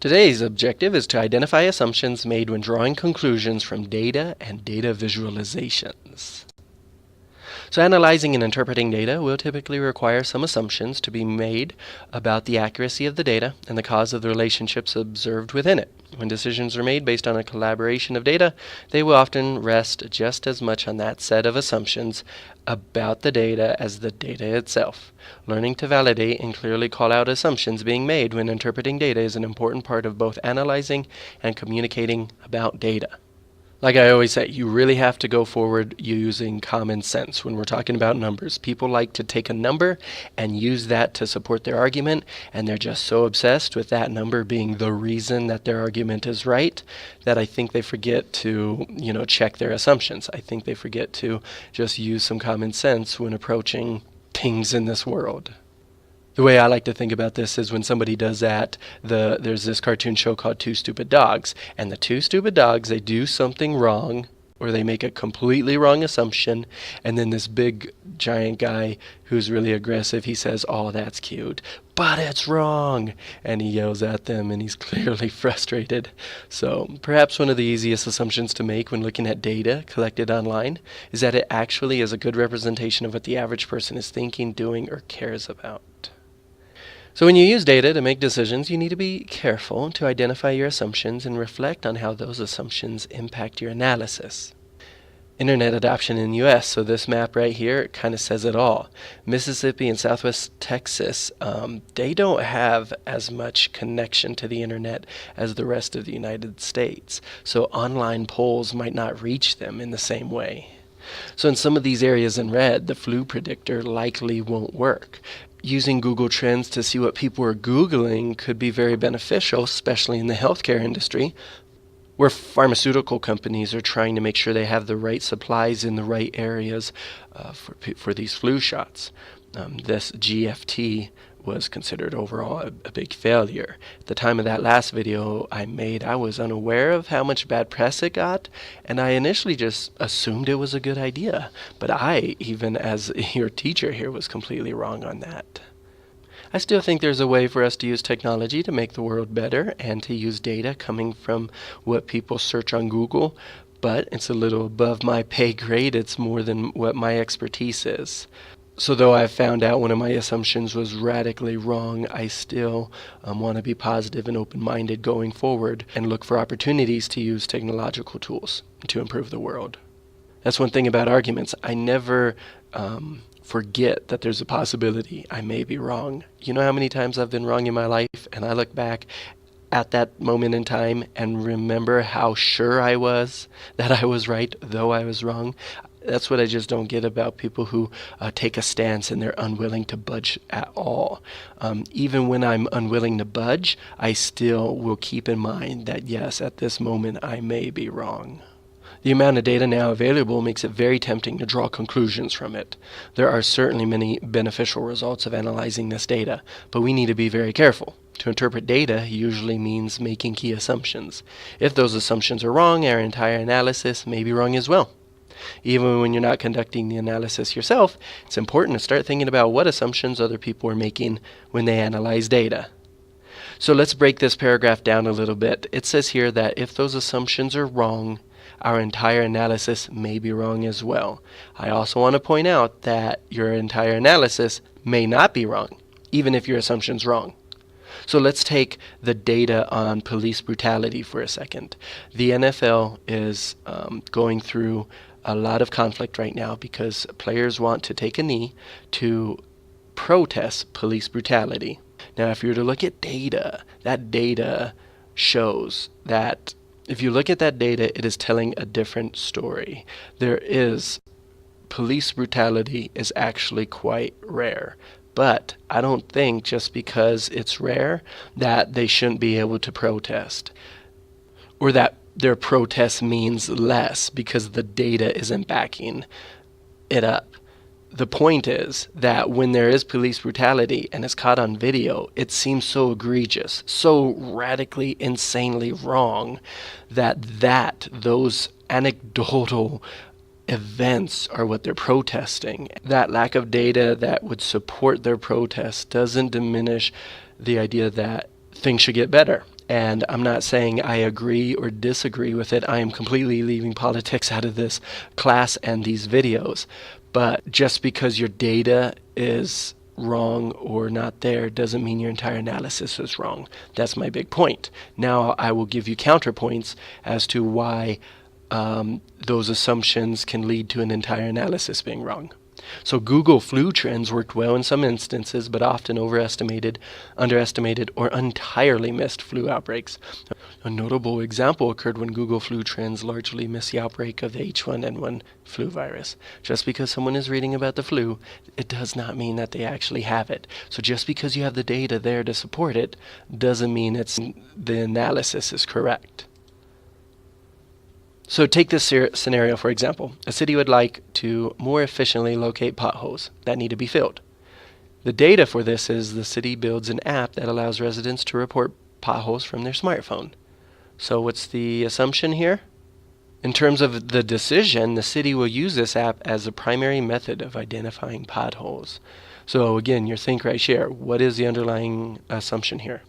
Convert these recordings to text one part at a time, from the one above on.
Today's objective is to identify assumptions made when drawing conclusions from data and data visualizations. So analyzing and interpreting data will typically require some assumptions to be made about the accuracy of the data and the cause of the relationships observed within it. When decisions are made based on a collaboration of data, they will often rest just as much on that set of assumptions about the data as the data itself. Learning to validate and clearly call out assumptions being made when interpreting data is an important part of both analyzing and communicating about data. Like I always say, you really have to go forward using common sense when we're talking about numbers. People like to take a number and use that to support their argument, and they're just so obsessed with that number being the reason that their argument is right that I think they forget to, check their assumptions. I think they forget to just use some common sense when approaching things in this world. The way I like to think about this is when somebody does that, there's this cartoon show called Two Stupid Dogs, and the two stupid dogs, they do something wrong, or they make a completely wrong assumption, and then this big giant guy who's really aggressive, he says, "Oh, that's cute, but it's wrong," and he yells at them, and he's clearly frustrated. So perhaps one of the easiest assumptions to make when looking at data collected online is that it actually is a good representation of what the average person is thinking, doing, or cares about. So when you use data to make decisions, you need to be careful to identify your assumptions and reflect on how those assumptions impact your analysis. Internet adoption in the U.S., so this map right here kind of says it all. Mississippi and Southwest Texas, they don't have as much connection to the internet as the rest of the United States, so online polls might not reach them in the same way. So in some of these areas in red, the flu predictor likely won't work. Using Google Trends to see what people are Googling could be very beneficial, especially in the healthcare industry, where pharmaceutical companies are trying to make sure they have the right supplies in the right areas for these flu shots. This GFT was considered overall a big failure. At the time of that last video I made, I was unaware of how much bad press it got, and I initially just assumed it was a good idea. But I, even as your teacher here, was completely wrong on that. I still think there's a way for us to use technology to make the world better and to use data coming from what people search on Google, but it's a little above my pay grade. It's more than what my expertise is. So though I found out one of my assumptions was radically wrong, I still want to be positive and open-minded going forward and look for opportunities to use technological tools to improve the world. That's one thing about arguments. I never forget that there's a possibility I may be wrong. You know how many times I've been wrong in my life, and I look back at that moment in time and remember how sure I was that I was right, though I was wrong. That's what I just don't get about people who take a stance and they're unwilling to budge at all. Even when I'm unwilling to budge, I still will keep in mind that yes, at this moment I may be wrong. The amount of data now available makes it very tempting to draw conclusions from it. There are certainly many beneficial results of analyzing this data, but we need to be very careful. To interpret data usually means making key assumptions. If those assumptions are wrong, our entire analysis may be wrong as well. Even when you're not conducting the analysis yourself, it's important to start thinking about what assumptions other people are making when they analyze data. So let's break this paragraph down a little bit. It says here that if those assumptions are wrong, our entire analysis may be wrong as well. I also want to point out that your entire analysis may not be wrong, even if your assumption's wrong. So let's take the data on police brutality for a second. The NFL is going through a lot of conflict right now because players want to take a knee to protest police brutality. Now, if you were to look at data, that data shows that if you look at that data, it is telling a different story. Police brutality is actually quite rare. But I don't think just because it's rare that they shouldn't be able to protest, or that their protest means less because the data isn't backing it up. The point is that when there is police brutality and it's caught on video, it seems so egregious, so radically, insanely wrong that those anecdotal events are what they're protesting. That lack of data that would support their protest doesn't diminish the idea that things should get better. And I'm not saying I agree or disagree with it. I am completely leaving politics out of this class and these videos. But just because your data is wrong or not there doesn't mean your entire analysis is wrong. That's my big point. Now I will give you counterpoints as to why those assumptions can lead to an entire analysis being wrong. So Google flu trends worked well in some instances, but often overestimated, underestimated, or entirely missed flu outbreaks. A notable example occurred when Google flu trends largely missed the outbreak of the H1N1 flu virus. Just because someone is reading about the flu, it does not mean that they actually have it. So just because you have the data there to support it, doesn't mean the analysis is correct. So take this scenario, for example. A city would like to more efficiently locate potholes that need to be filled. The data for this is the city builds an app that allows residents to report potholes from their smartphone. So what's the assumption here? In terms of the decision, the city will use this app as a primary method of identifying potholes. So again, your think, write, share. What is the underlying assumption here?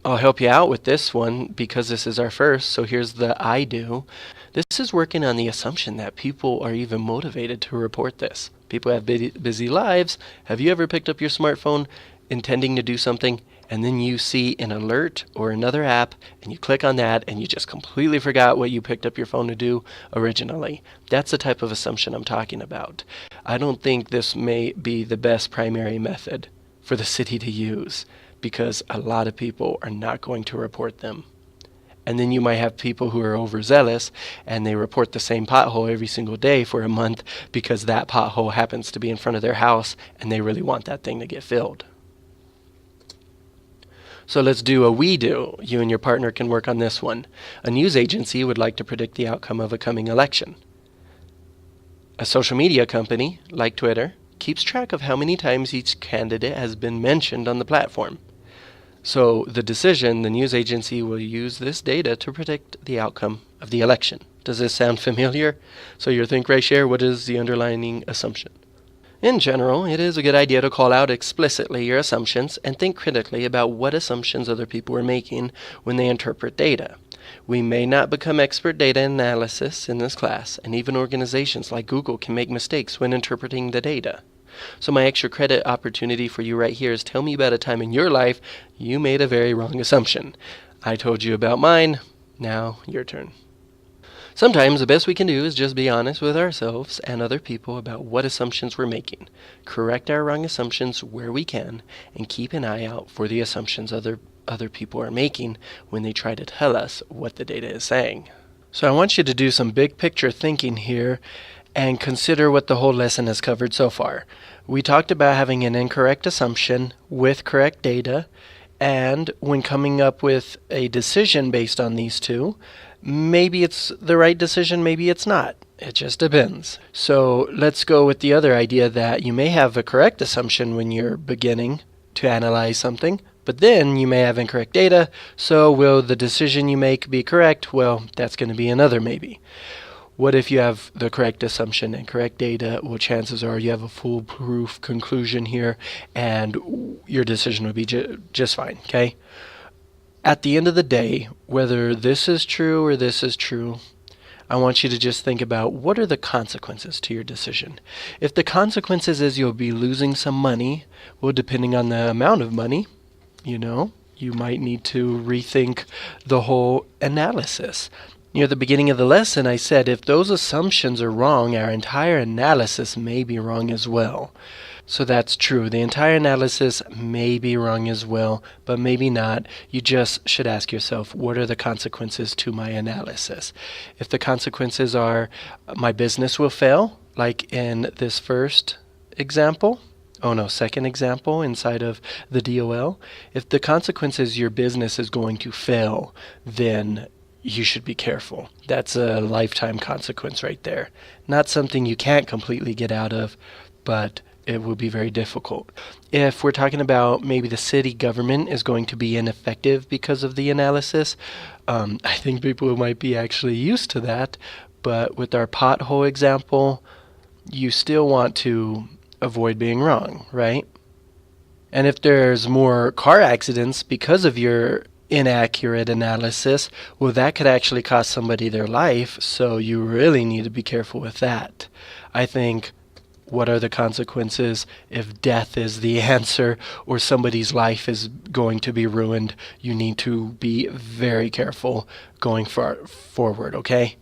I'll help you out with this one because this is our first. So here's the I do. This is working on the assumption that people are even motivated to report this. People have busy lives. Have you ever picked up your smartphone intending to do something and then you see an alert or another app and you click on that and you just completely forgot what you picked up your phone to do originally? That's the type of assumption I'm talking about. I don't think this may be the best primary method for the city to use, because a lot of people are not going to report them. And then you might have people who are overzealous and they report the same pothole every single day for a month because that pothole happens to be in front of their house and they really want that thing to get filled. So let's do a we do. You and your partner can work on this one. A news agency would like to predict the outcome of a coming election. A social media company, like Twitter, keeps track of how many times each candidate has been mentioned on the platform. So the decision, the news agency will use this data to predict the outcome of the election. Does this sound familiar? So your think, write, share, what is the underlying assumption? In general, it is a good idea to call out explicitly your assumptions and think critically about what assumptions other people are making when they interpret data. We may not become expert data analysis in this class, and even organizations like Google can make mistakes when interpreting the data. So my extra credit opportunity for you right here is tell me about a time in your life you made a very wrong assumption. I told you about mine. Now your turn. Sometimes the best we can do is just be honest with ourselves and other people about what assumptions we're making. Correct our wrong assumptions where we can, and keep an eye out for the assumptions other people are making when they try to tell us what the data is saying. So I want you to do some big picture thinking here and consider what the whole lesson has covered so far. We talked about having an incorrect assumption with correct data, and when coming up with a decision based on these two, maybe it's the right decision, maybe it's not. It just depends. So let's go with the other idea that you may have a correct assumption when you're beginning to analyze something, but then you may have incorrect data. So will the decision you make be correct? Well, that's going to be another maybe. What if you have the correct assumption and correct data? Well, chances are you have a foolproof conclusion here, and your decision would be just fine, okay? At the end of the day, whether this is true or this is true, I want you to just think about what are the consequences to your decision. If the consequences is you'll be losing some money, well, depending on the amount of money, you might need to rethink the whole analysis. Near the beginning of the lesson, I said if those assumptions are wrong, our entire analysis may be wrong as well. So that's true. The entire analysis may be wrong as well, but maybe not. You just should ask yourself, what are the consequences to my analysis? If the consequences are my business will fail, like in this second example inside of the DOL, if the consequence is your business is going to fail, then you should be careful. That's a lifetime consequence right there. Not something you can't completely get out of, but it will be very difficult. If we're talking about maybe the city government is going to be ineffective because of the analysis, I think people might be actually used to that. But with our pothole example, you still want to avoid being wrong, right? And if there's more car accidents because of your inaccurate analysis, well, that could actually cost somebody their life, so you really need to be careful with that. I think, what are the consequences if death is the answer or somebody's life is going to be ruined? You need to be very careful going forward, okay?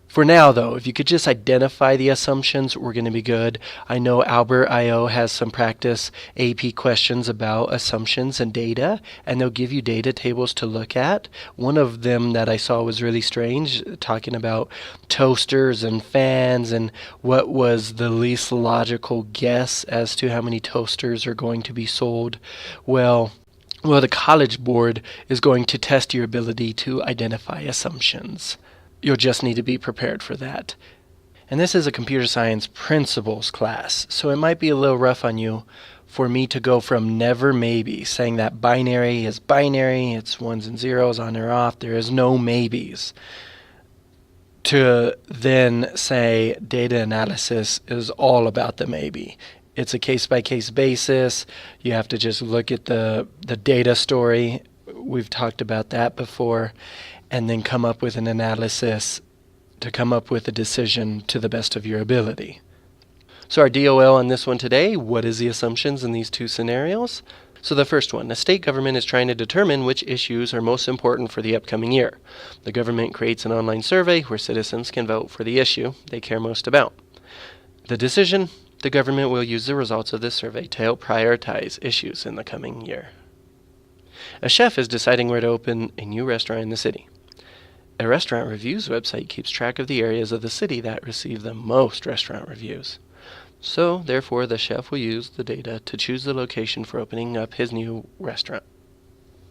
For now, though, if you could just identify the assumptions, we're going to be good. I know Albert IO has some practice AP questions about assumptions and data, and they'll give you data tables to look at. One of them that I saw was really strange, talking about toasters and fans and what was the least logical guess as to how many toasters are going to be sold. Well, the College Board is going to test your ability to identify assumptions. You'll just need to be prepared for that. And this is a computer science principles class, so it might be a little rough on you for me to go from never maybe, saying that binary is binary, it's ones and zeros, on or off, there is no maybes, to then say data analysis is all about the maybe. It's a case-by-case basis. You have to just look at the data story. We've talked about that before. And then come up with an analysis to come up with a decision to the best of your ability. So our DOL on this one today, what is the assumptions in these two scenarios? So the first one, the state government is trying to determine which issues are most important for the upcoming year. The government creates an online survey where citizens can vote for the issue they care most about. The decision, the government will use the results of this survey to help prioritize issues in the coming year. A chef is deciding where to open a new restaurant in the city. A restaurant reviews website keeps track of the areas of the city that receive the most restaurant reviews. So, therefore, the chef will use the data to choose the location for opening up his new restaurant.